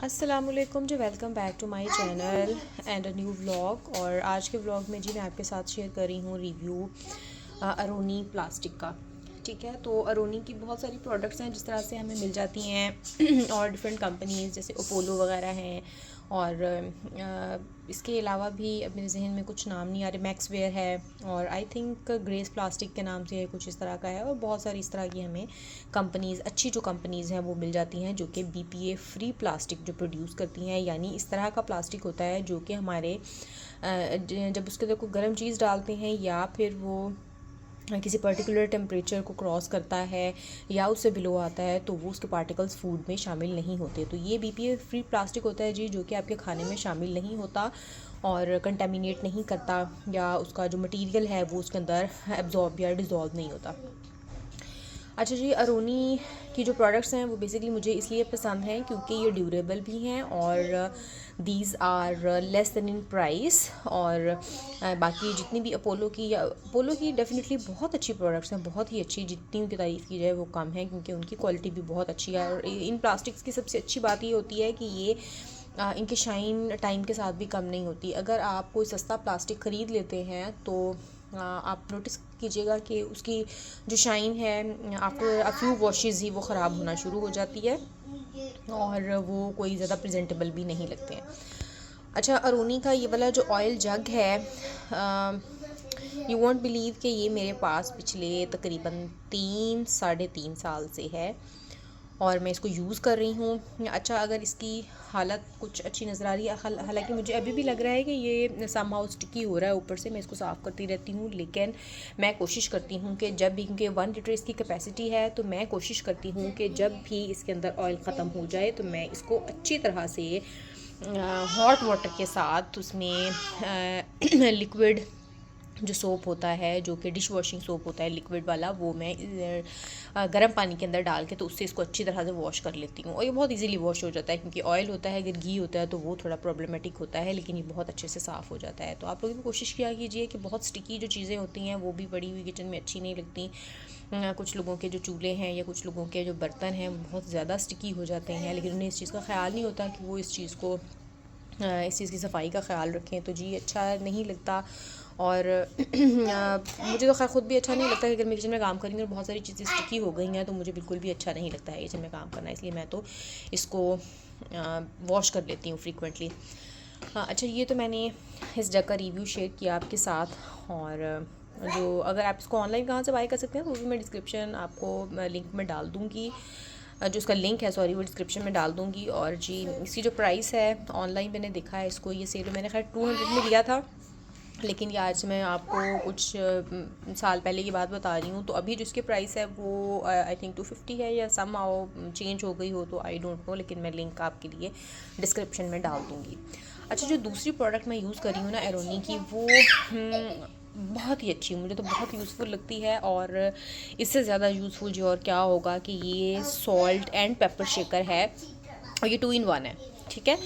अस्सलामुअलैकुम जी, welcome back to my channel and a new vlog. और आज के व्लॉग में जी मैं आपके साथ शेयर कर रही हूँ रिव्यू अरोनी प्लास्टिक का। ठीक है, तो अरोनी की बहुत सारी प्रोडक्ट्स हैं जिस तरह से हमें मिल जाती हैं और डिफरेंट कंपनीज़ जैसे अपोलो वगैरह हैं। और इसके अलावा भी अब मेरे जहन में कुछ नाम नहीं आ रहे, मैक्सवेयर है और आई थिंक ग्रेस प्लास्टिक के नाम से कुछ इस तरह का है। और बहुत सारी इस तरह की हमें कंपनीज़, अच्छी जो कंपनीज़ हैं वो मिल जाती हैं जो कि बीपीए फ्री प्लास्टिक जो प्रोड्यूस करती हैं। यानी इस तरह का प्लास्टिक होता है जो कि हमारे जब उसके अंदर कोई गर्म चीज़ डालते हैं या फिर वो किसी पर्टिकुलर टेम्परेचर को क्रॉस करता है या उससे बिलो आता है तो वो उसके पार्टिकल्स फूड में शामिल नहीं होते। तो ये बीपीए फ्री प्लास्टिक होता है जी, जो कि आपके खाने में शामिल नहीं होता और कंटेमिनेट नहीं करता, या उसका जो मटेरियल है वो उसके अंदर एब्जॉर्ब या डिज़ोल्व नहीं होता। अच्छा जी, अरोनी की जो प्रोडक्ट्स हैं वो बेसिकली मुझे इसलिए पसंद हैं क्योंकि ये ड्यूरेबल भी हैं और these are less than in price. और बाकी जितनी भी अपोलो की डेफिनेटली बहुत अच्छी प्रोडक्ट्स हैं, बहुत ही अच्छी, जितनी उनकी तारीफ़ की जाए वो कम है क्योंकि उनकी क्वालिटी भी बहुत अच्छी है। और इन प्लास्टिक्स की सबसे अच्छी बात ये होती है कि ये इनकी शाइन टाइम के साथ भी कम नहीं होती। अगर आप कोई सस्ता प्लास्टिक ख़रीद लेते हैं तो आप नोटिस कीजिएगा कि उसकी जो शाइन है आफ्टर अ फ्यू वॉशेस ही वो ख़राब होना शुरू हो जाती है और वो कोई ज़्यादा प्रेजेंटेबल भी नहीं लगते हैं। अच्छा, अरोनी का ये वाला जो ऑयल जग है, यू वॉन्ट बिलीव कि ये मेरे पास पिछले तकरीबन 3 साढ़े 3 साल से है और मैं इसको यूज़ कर रही हूँ। अच्छा, अगर इसकी हालत कुछ अच्छी नज़र आ रही है, हालांकि मुझे अभी भी लग रहा है कि ये समहाउ स्टिकी हो रहा है ऊपर से, मैं इसको साफ़ करती रहती हूँ। लेकिन मैं कोशिश करती हूँ कि जब भी, क्योंकि 1 लीटर इसकी कैपेसिटी है, तो मैं कोशिश करती हूँ कि जब भी इसके अंदर ऑयल ख़त्म हो जाए तो मैं इसको अच्छी तरह से हॉट वाटर के साथ उसमें लिक्विड जो सोप होता है, जो कि डिश वॉशिंग सोप होता है लिक्विड वाला, वो मैं गर्म पानी के अंदर डाल के तो उससे इसको अच्छी तरह से वॉश कर लेती हूँ। और ये बहुत इजीली वॉश हो जाता है क्योंकि ऑयल होता है, अगर घी होता है तो वो थोड़ा प्रॉब्लमेटिक होता है, लेकिन ये बहुत अच्छे से साफ़ हो जाता है। तो आप लोग भी कोशिश किया कीजिए कि बहुत स्टिकी जो चीज़ें होती हैं वो भी पड़ी हुई किचन में अच्छी नहीं लगती। कुछ लोगों के जो चूल्हे हैं या कुछ लोगों के जो बर्तन हैं वो बहुत ज़्यादा स्टिकी हो जाते हैं, लेकिन उन्हें इस चीज़ का ख़्याल नहीं होता कि वो इस चीज़ की सफाई का ख़्याल रखें, तो जी अच्छा नहीं लगता। और मुझे तो खैर ख़ुद भी अच्छा नहीं लगता कि अगर मैं किचन में काम करेंगी और बहुत सारी चीज़ें स्टिकी हो गई हैं तो मुझे बिल्कुल भी अच्छा नहीं लगता है किचन में काम करना, इसलिए मैं तो इसको वॉश कर लेती हूँ फ्रीक्वेंटली। अच्छा, ये तो मैंने इस जग का रिव्यू शेयर किया आपके साथ। और जो अगर आप इसको ऑनलाइन कहाँ से बाय कर सकते हैं तो वो भी मैं डिस्क्रिप्शन आपको लिंक में डाल दूँगी, जो उसका लिंक है सॉरी वो डिस्क्रिप्शन में डाल दूँगी। और जी, इसकी जो प्राइस है ऑनलाइन मैंने देखा है इसको, ये सेल मैंने खैर 200 में लिया था, लेकिन ये आज मैं आपको कुछ साल पहले की बात बता रही हूँ। तो अभी जो इसकी प्राइस है वो आई थिंक 250 है या सम हाउ चेंज हो गई हो तो आई डोंट नो, लेकिन मैं लिंक आपके लिए डिस्क्रिप्शन में डाल दूँगी। अच्छा, जो दूसरी प्रोडक्ट मैं यूज़ कर रही हूँ ना एरोनी की, वो बहुत ही अच्छी, मुझे तो बहुत यूज़फुल लगती है। और इससे ज़्यादा यूज़फुल जो और क्या होगा कि ये सॉल्ट एंड पेपर शेकर है और ये 2 in 1 है। ठीक है,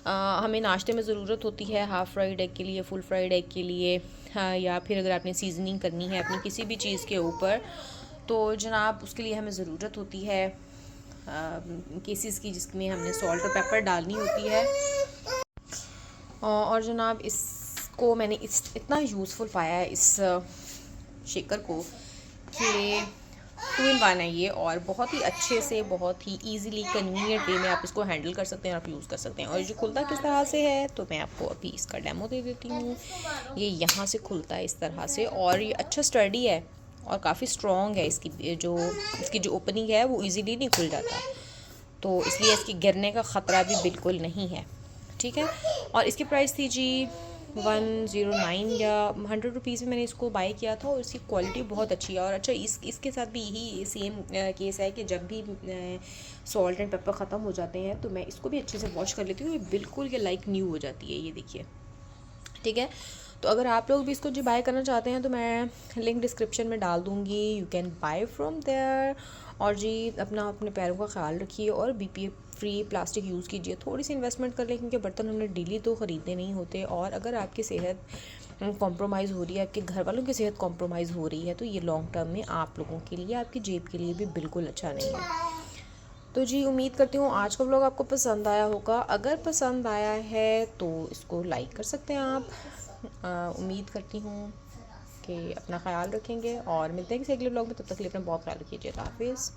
हमें नाश्ते में ज़रूरत होती है हाफ़ फ्राइड एग के लिए, फुल फ्राइड एग के लिए, या फिर अगर आपने सीजनिंग करनी है अपनी किसी भी चीज़ के ऊपर तो जनाब उसके लिए हमें ज़रूरत होती है केसेस की जिसमें हमने सॉल्ट और पेपर डालनी होती है। और जनाब इसको मैंने इतना यूज़फुल पाया है इस शेकर को कि 2 in 1 है ये, और बहुत ही अच्छे से, बहुत ही इजीली, कन्वीनियंट वे में आप इसको हैंडल कर सकते हैं, आप यूज़ कर सकते हैं। और ये जो खुलता किस तरह से है तो मैं आपको अभी इसका डेमो दे देती हूँ। ये यहाँ से खुलता है इस तरह से, और ये अच्छा स्टडी है और काफ़ी स्ट्रॉन्ग है। इसकी जो ओपनिंग है वो ईज़िली नहीं खुल जाता, तो इसलिए इसकी गिरने का ख़तरा भी बिल्कुल नहीं है। ठीक है, और इसकी प्राइस थी जी 109 या 100 रुपीज़ में मैंने इसको बाय किया था, और इसकी क्वालिटी बहुत अच्छी है। और अच्छा, इसके साथ भी यही सेम केस है कि जब भी सॉल्ट एंड पेपर ख़त्म हो जाते हैं तो मैं इसको भी अच्छे से वॉश कर लेती हूँ, ये बिल्कुल ये लाइक न्यू हो जाती है, ये देखिए। ठीक है, तो अगर आप लोग भी इसको जी बाय करना चाहते हैं तो मैं लिंक डिस्क्रिप्शन में डाल दूँगी, you can buy from there. और जी अपने पैरों का ख्याल रखिए और बीपीए फ्री प्लास्टिक यूज़ कीजिए। थोड़ी सी इन्वेस्टमेंट कर लें क्योंकि बर्तन हमने डेली तो ख़रीदने नहीं होते, और अगर आपकी सेहत कॉम्प्रोमाइज़ हो रही है, आपके घर वालों की सेहत कॉम्प्रोमाइज़ हो रही है, तो ये लॉन्ग टर्म में आप लोगों के लिए, आपकी जेब के लिए भी बिल्कुल अच्छा नहीं है। तो जी उम्मीद करती हूँ आज का व्लॉग आपको पसंद आया होगा। अगर पसंद आया है तो इसको लाइक कर सकते हैं आप। उम्मीद करती हूँ कि अपना ख्याल रखेंगे और मिलते हैं किसी अगले व्लॉग में। तब तक के लिए अपना बहुत ख्याल रखिए। अल्लाह हाफिज़।